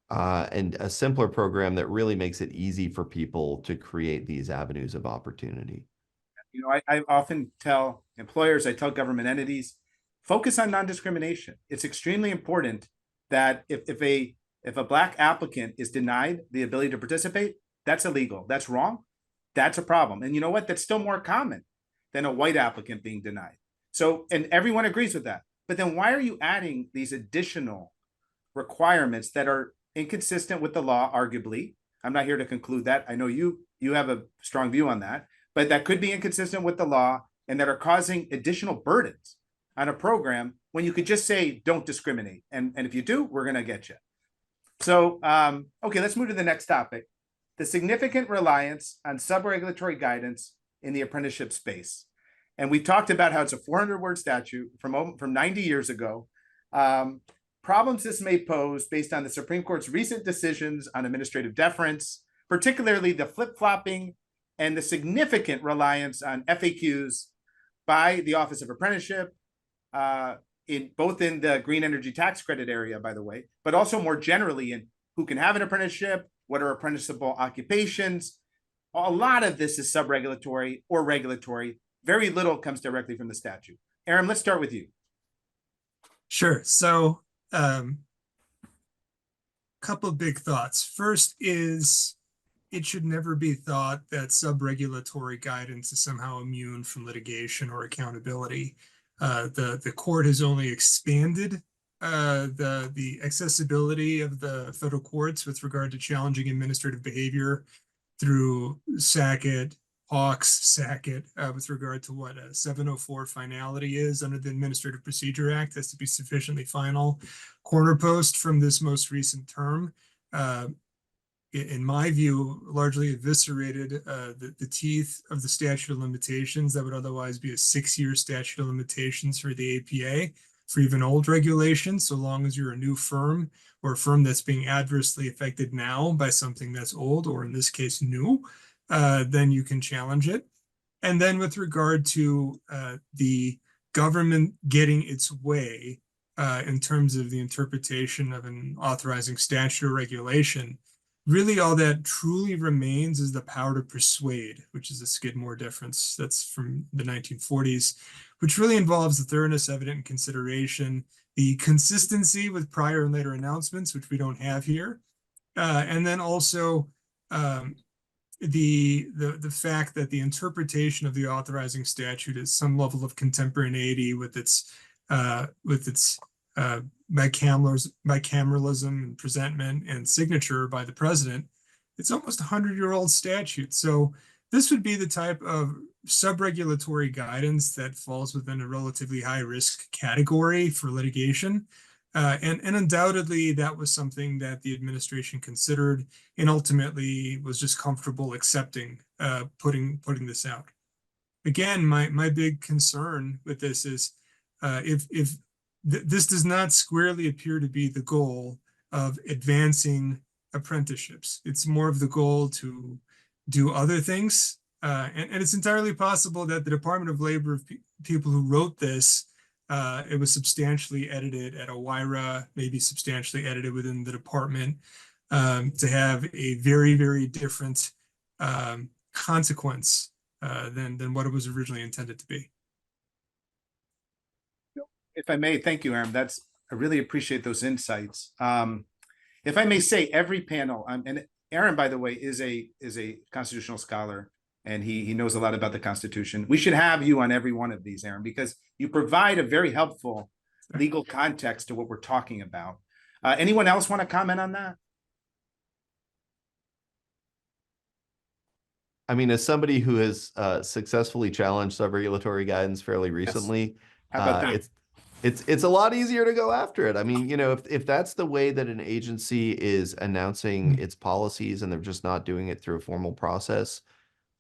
And a simpler program that really makes it easy for people to create these avenues of opportunity. You know, I often tell employers, I tell government entities, focus on non-discrimination. It's extremely important that if a Black applicant is denied the ability to participate, that's illegal. That's wrong. That's a problem. And you know what? That's still more common than a white applicant being denied. So, and everyone agrees with that. But then why are you adding these additional requirements that are inconsistent with the law, arguably? I'm not here to conclude that. I know you have a strong view on that, but that could be inconsistent with the law and that are causing additional burdens on a program when you could just say, don't discriminate. And if you do, we're going to get you. So, okay, let's move to the next topic. The significant reliance on subregulatory guidance in the apprenticeship space. And we talked about how it's a 400-word statute from 90 years ago. Problems this may pose based on the Supreme Court's recent decisions on administrative deference, particularly the flip-flopping and the significant reliance on FAQs by the Office of Apprenticeship, in both in the green energy tax credit area, by the way, but also more generally in who can have an apprenticeship, what are apprenticable occupations. A lot of this is subregulatory or regulatory. Very little comes directly from the statute. Aaron, let's start with you. Sure. So, couple of big thoughts. First is it should never be thought that subregulatory guidance is somehow immune from litigation or accountability. The court has only expanded the accessibility of the federal courts with regard to challenging administrative behavior through Hawks, with regard to what a 704 finality is under the Administrative Procedure Act, has to be sufficiently final. Corner post from this most recent term, in my view, largely eviscerated the teeth of the statute of limitations that would otherwise be a 6-year statute of limitations for the APA for even old regulations, so long as you're a new firm or a firm that's being adversely affected now by something that's old, or in this case, new, then you can challenge it. And then with regard to the government getting its way in terms of the interpretation of an authorizing statute or regulation, really all that truly remains is the power to persuade, which is a Skidmore difference that's from the 1940s, which really involves the thoroughness, evident consideration, the consistency with prior and later announcements, which we don't have here, and then also the fact that the interpretation of the authorizing statute is some level of contemporaneity with its bicameralism and presentment and signature by the president. It's almost a 100-year-old statute. So this would be the type of subregulatory guidance that falls within a relatively high risk category for litigation. And undoubtedly, that was something that the administration considered and ultimately was just comfortable accepting, putting this out. Again, my big concern with this is if this does not squarely appear to be the goal of advancing apprenticeships. It's more of the goal to do other things. And it's entirely possible that the Department of Labor people who wrote this, it was substantially edited at OIRA, maybe substantially edited within the department, to have a very, very different consequence than what it was originally intended to be. If I may, thank you, Aaron. I really appreciate those insights. If I may say, every panel, and Aaron, by the way, is a constitutional scholar, and he knows a lot about the Constitution. We should have you on every one of these, Aaron, because you provide a very helpful legal context to what we're talking about. Anyone else want to comment on that? I mean, as somebody who has successfully challenged subregulatory guidance fairly recently, How about that? It's a lot easier to go after it. I mean, if that's the way that an agency is announcing its policies and they're just not doing it through a formal process,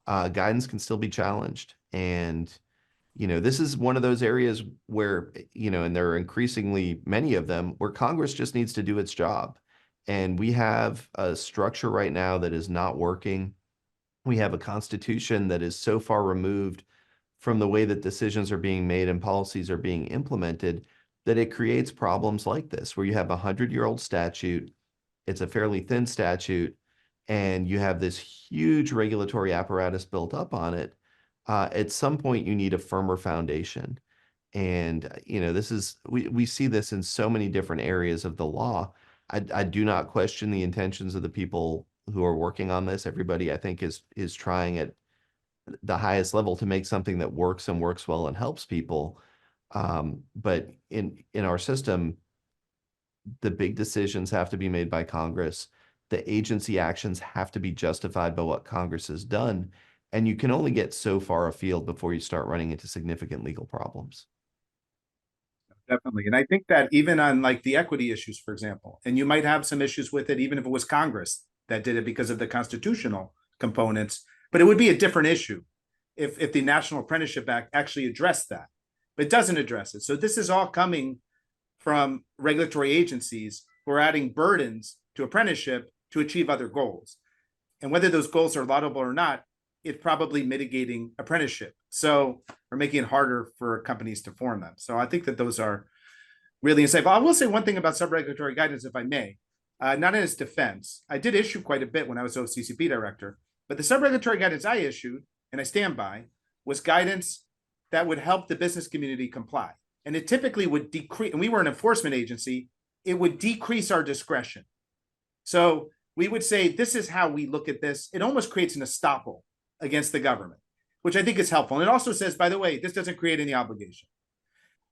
guidance can still be challenged. And, this is one of those areas where, and there are increasingly many of them, where Congress just needs to do its job. And we have a structure right now that is not working. We have a constitution that is so far removed from the way that decisions are being made and policies are being implemented that it creates problems like this, where you have a 100-year-old statute, it's a fairly thin statute, and you have this huge regulatory apparatus built up on it. At some point, you need a firmer foundation. And, we see this in so many different areas of the law. I do not question the intentions of the people who are working on this. Everybody, I think, is trying at the highest level to make something that works and works well and helps people. But in our system, the big decisions have to be made by Congress. The agency actions have to be justified by what Congress has done. And you can only get so far afield before you start running into significant legal problems. Definitely. And I think that even on like the equity issues, for example, and you might have some issues with it, even if it was Congress that did it because of the constitutional components, but it would be a different issue if the National Apprenticeship Act actually addressed that, but it doesn't address it. So this is all coming from regulatory agencies who are adding burdens to apprenticeship to achieve other goals. And whether those goals are laudable or not, it's probably mitigating apprenticeship. So we're making it harder for companies to form them. So I think that those are really insightful. I will say one thing about subregulatory guidance, if I may, not in its defense. I did issue quite a bit when I was OCCP director, but the subregulatory guidance I issued, and I stand by, was guidance that would help the business community comply. And it typically would decrease, and we were an enforcement agency, it would decrease our discretion. So we would say, this is how we look at this. It almost creates an estoppel against the government, which I think is helpful. And it also says, by the way, this doesn't create any obligation.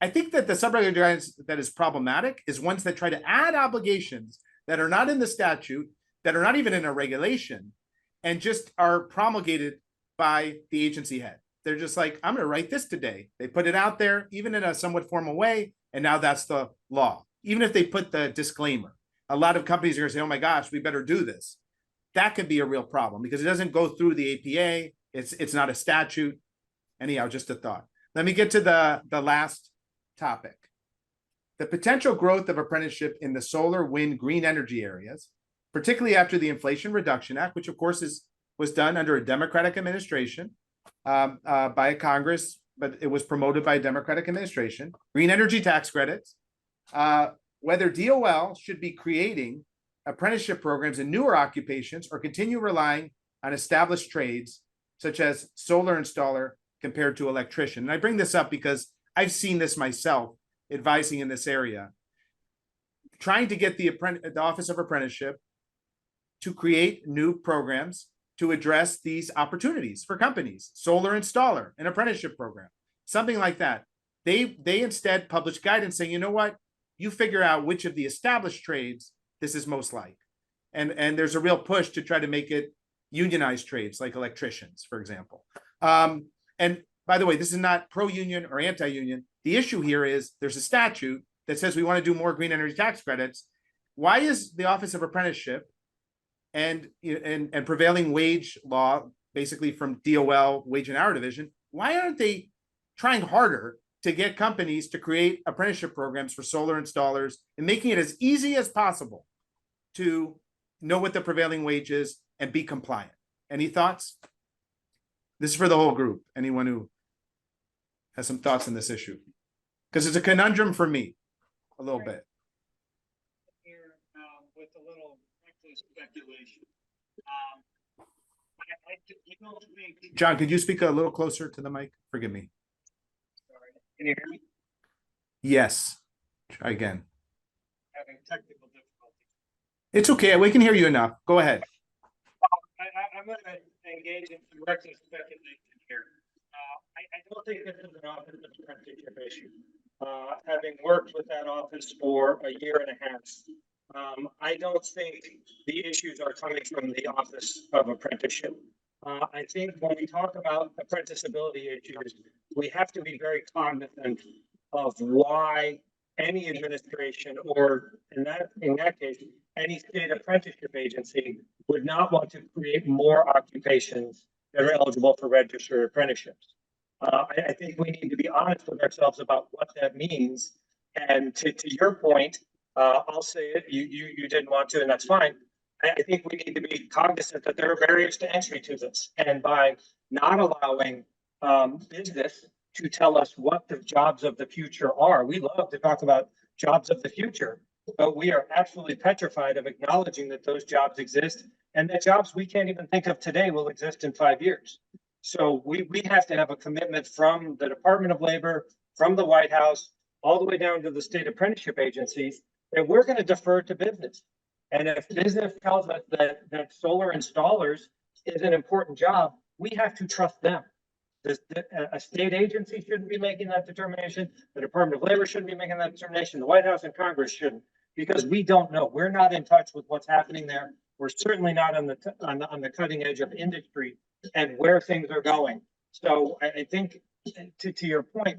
I think that the subregulatory guidance that is problematic is ones that try to add obligations that are not in the statute, that are not even in a regulation, and just are promulgated by the agency head. They're just like, I'm going to write this today. They put it out there, even in a somewhat formal way, and now that's the law. Even if they put the disclaimer, a lot of companies are going to say, oh my gosh, we better do this. That could be a real problem because it doesn't go through the APA. It's not a statute. Anyhow, just a thought. Let me get to the last topic. The potential growth of apprenticeship in the solar, wind, green energy areas, particularly after the Inflation Reduction Act, which of course was done under a Democratic administration by a Congress, but it was promoted by a Democratic administration. Green energy tax credits, whether DOL should be creating apprenticeship programs in newer occupations or continue relying on established trades such as solar installer compared to electrician. And I bring this up because I've seen this myself advising in this area, trying to get the Office of Apprenticeship to create new programs to address these opportunities for companies, solar installer, an apprenticeship program, something like that. They instead publish guidance saying, you know what, you figure out which of the established trades this is most like. And there's a real push to try to make it unionized trades like electricians, for example. And by the way, this is not pro-union or anti-union. The issue here is there's a statute that says we want to do more green energy tax credits. Why is the Office of Apprenticeship and prevailing wage law, basically from DOL, Wage and Hour Division, why aren't they trying harder to get companies to create apprenticeship programs for solar installers and making it as easy as possible to know what the prevailing wage is and be compliant? Any thoughts? This is for the whole group. Anyone who has some thoughts on this issue? Because it's a conundrum for me, a little bit. Here, with a little speculation. I don't think. John, could you speak a little closer to the mic? Forgive me. Sorry. Can you hear me? Yes. Try again. Having technical difficulties. It's okay. We can hear you enough. Go ahead. I'm going to engage in some reckless speculation here. I don't think this is an Office of Apprenticeship issue. Having worked with that office for a year and a half, I don't think the issues are coming from the Office of Apprenticeship. I think when we talk about apprenticeability issues, we have to be very cognizant of why any administration, or in that case, any state apprenticeship agency would not want to create more occupations that are eligible for registered apprenticeships. I think we need to be honest with ourselves about what that means. And to your point, I'll say it, you didn't want to, and that's fine. I think we need to be cognizant that there are barriers to entry to this. And by not allowing business to tell us what the jobs of the future are, we love to talk about jobs of the future, but we are absolutely petrified of acknowledging that those jobs exist and that jobs we can't even think of today will exist in 5 years. So we have to have a commitment from the Department of Labor, from the White House, all the way down to the state apprenticeship agencies, that we're going to defer to business. And if business tells us that solar installers is an important job, we have to trust them. A state agency shouldn't be making that determination. The Department of Labor shouldn't be making that determination. The White House and Congress shouldn't, because we don't know. We're not in touch with what's happening there. We're certainly not on the cutting edge of industry and where things are going. So I think, to your point,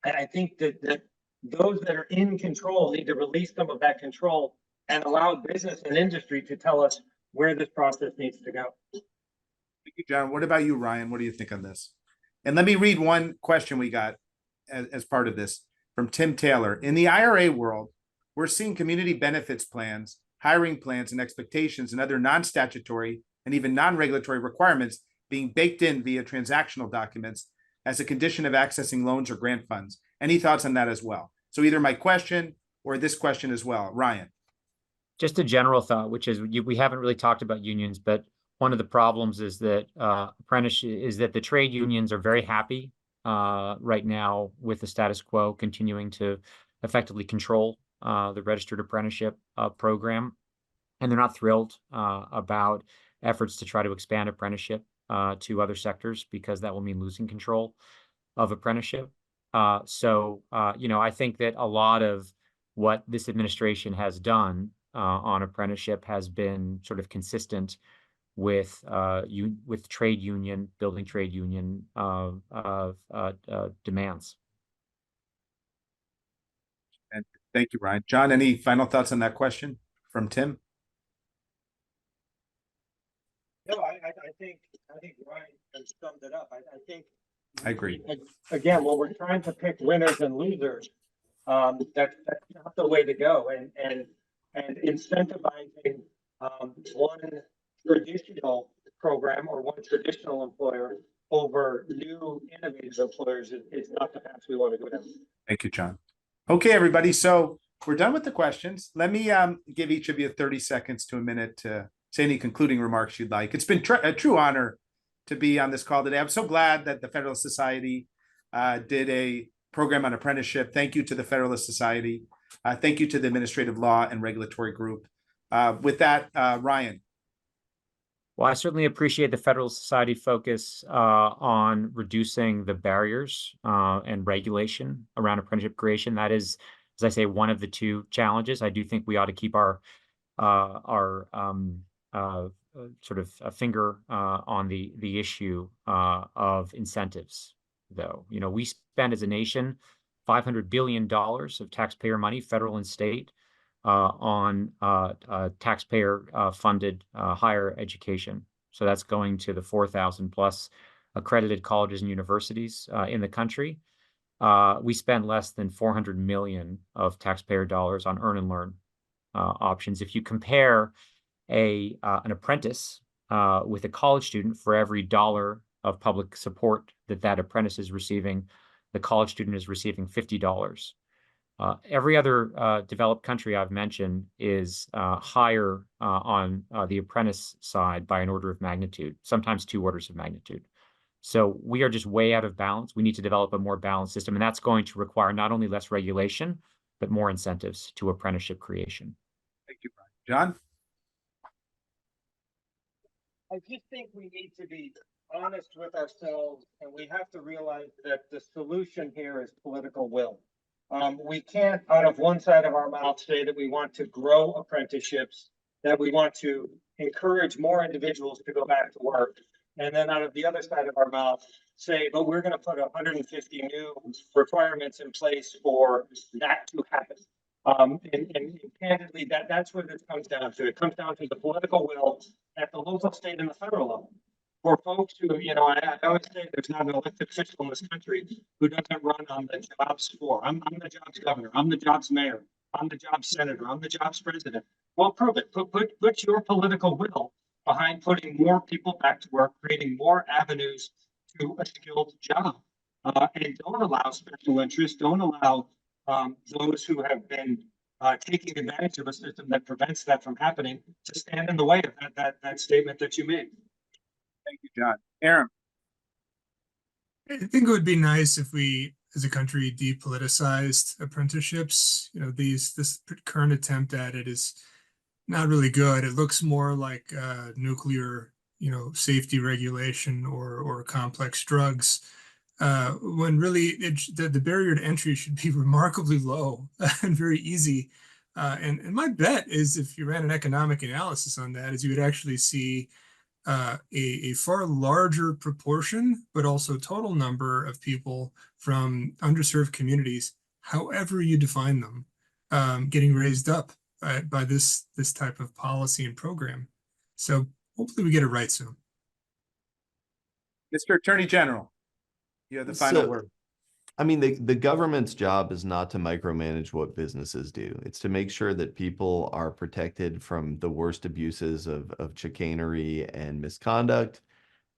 I think that those that are in control need to release some of that control and allow business and industry to tell us where this process needs to go. Thank you, John. What about you, Ryan? What do you think on this? And let me read one question we got as part of this from Tim Taylor. In the IRA world, we're seeing community benefits plans, hiring plans and expectations, and other non-statutory and even non-regulatory requirements being baked in via transactional documents as a condition of accessing loans or grant funds. Any thoughts on that as well? So either my question or this question as well. Ryan. Just a general thought, which is we haven't really talked about unions, but one of the problems is that the trade unions are very happy right now with the status quo continuing to effectively control the registered apprenticeship program, and they're not thrilled about efforts to try to expand apprenticeship to other sectors because that will mean losing control of apprenticeship. I think that a lot of what this administration has done on apprenticeship has been sort of consistent with trade union, building trade union demands. And thank you, Ryan. John, any final thoughts on that question from Tim? No, I think Ryan has summed it up. I think I agree. Again, when we're trying to pick winners and losers, that's not the way to go. And incentivizing one traditional program or one traditional employer over new innovative employers is not the path we want to go down. Thank you, John. Okay, everybody. So we're done with the questions. Let me give each of you 30 seconds to a minute to say any concluding remarks you'd like. It's been a true honor to be on this call today. I'm so glad that the Federalist Society did a program on apprenticeship. Thank you to the Federalist Society. Thank you to the Administrative Law and Regulatory Group. With that, Ryan. Well, I certainly appreciate the Federalist Society focus on reducing the barriers and regulation around apprenticeship creation. That is, as I say, one of the two challenges. I do think we ought to keep our sort of a finger on the issue of incentives, though. We spend as a nation $500 billion of taxpayer money, federal and state, on taxpayer funded higher education. So that's going to the 4,000 plus accredited colleges and universities in the country. We spend less than 400 million of taxpayer dollars on earn and learn options. If you compare an apprentice with a college student, for every dollar of public support that apprentice is receiving, the college student is receiving $50. Every other developed country I've mentioned is higher on the apprentice side by an order of magnitude, sometimes 2 orders of magnitude. So we are just way out of balance. We need to develop a more balanced system, and that's going to require not only less regulation, but more incentives to apprenticeship creation. Thank you, Brian. John? I just think we need to be honest with ourselves, and we have to realize that the solution here is political will. We can't, out of one side of our mouth, say that we want to grow apprenticeships, that we want to encourage more individuals to go back to work, and then out of the other side of our mouth, say, but we're going to put 150 new requirements in place for that to happen. And candidly, that's what this comes down to. It comes down to the political will at the local, state, and the federal level. For folks who, I always say there's not an elected official in this country who doesn't run on the jobs for. I'm the jobs governor. I'm the jobs mayor. I'm the jobs senator. I'm the jobs president. Well, prove it. Put your political will behind putting more people back to work, creating more avenues to a skilled job. And don't allow special interests. Don't allow those who have been taking advantage of a system that prevents that from happening to stand in the way of that statement that you made. Thank you, John. Aaron? I think it would be nice if we, as a country, depoliticized apprenticeships. This current attempt at it is not really good. It looks more like nuclear, safety regulation or complex drugs. When really the barrier to entry should be remarkably low and very easy. And my bet is, if you ran an economic analysis on that, is you would actually see a far larger proportion, but also total number of people from underserved communities, however you define them, getting raised up by this type of policy and program. So hopefully we get it right soon. Mr. Attorney General, you have the final word. I mean, the government's job is not to micromanage what businesses do. It's to make sure that people are protected from the worst abuses of chicanery and misconduct.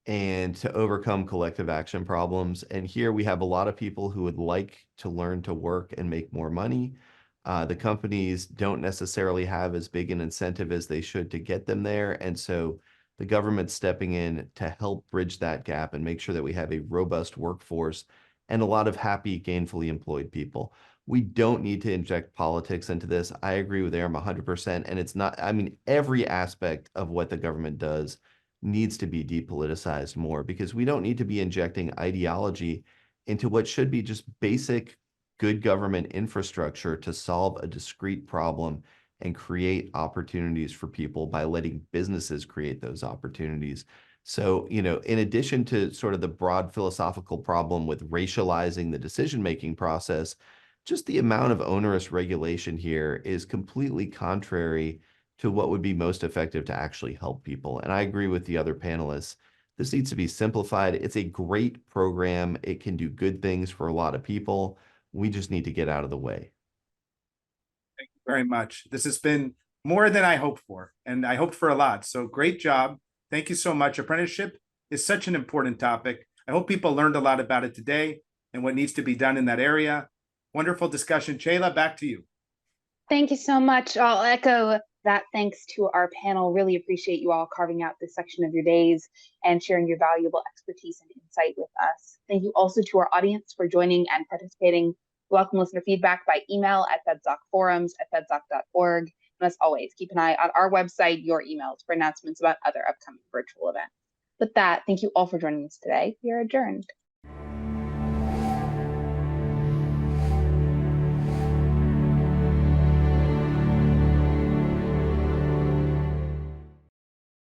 and to overcome collective action problems. And here we have a lot of people who would like to learn to work and make more money. The companies don't necessarily have as big an incentive as they should to get them there. And so the government's stepping in to help bridge that gap and make sure that we have a robust workforce and a lot of happy, gainfully employed people. We don't need to inject politics into this. I agree with Aram 100%. And it's not, I mean, every aspect of what the government does needs to be depoliticized more, because we don't need to be injecting ideology into what should be just basic good government infrastructure to solve a discrete problem and create opportunities for people by letting businesses create those opportunities. So, you know, in addition to sort of the broad philosophical problem with racializing the decision-making process, just the amount of onerous regulation here is completely contrary to what would be most effective to actually help people. And I agree with the other panelists. This needs to be simplified. It's a great program. It can do good things for a lot of people. We just need to get out of the way. Thank you very much. This has been more than I hoped for, and I hoped for a lot. So great job. Thank you so much. Apprenticeship is such an important topic. I hope people learned a lot about it today and what needs to be done in that area. Wonderful discussion. Chayla, back to you. Thank you so much. I'll echo that thanks to our panel. Really appreciate you all carving out this section of your days and sharing your valuable expertise and insight with us. Thank you also to our audience for joining and participating. Welcome listener feedback by email at fedsoc@fedsoc.org. And as always, keep an eye on our website, your emails, for announcements about other upcoming virtual events. With that, thank you all for joining us today. We are adjourned.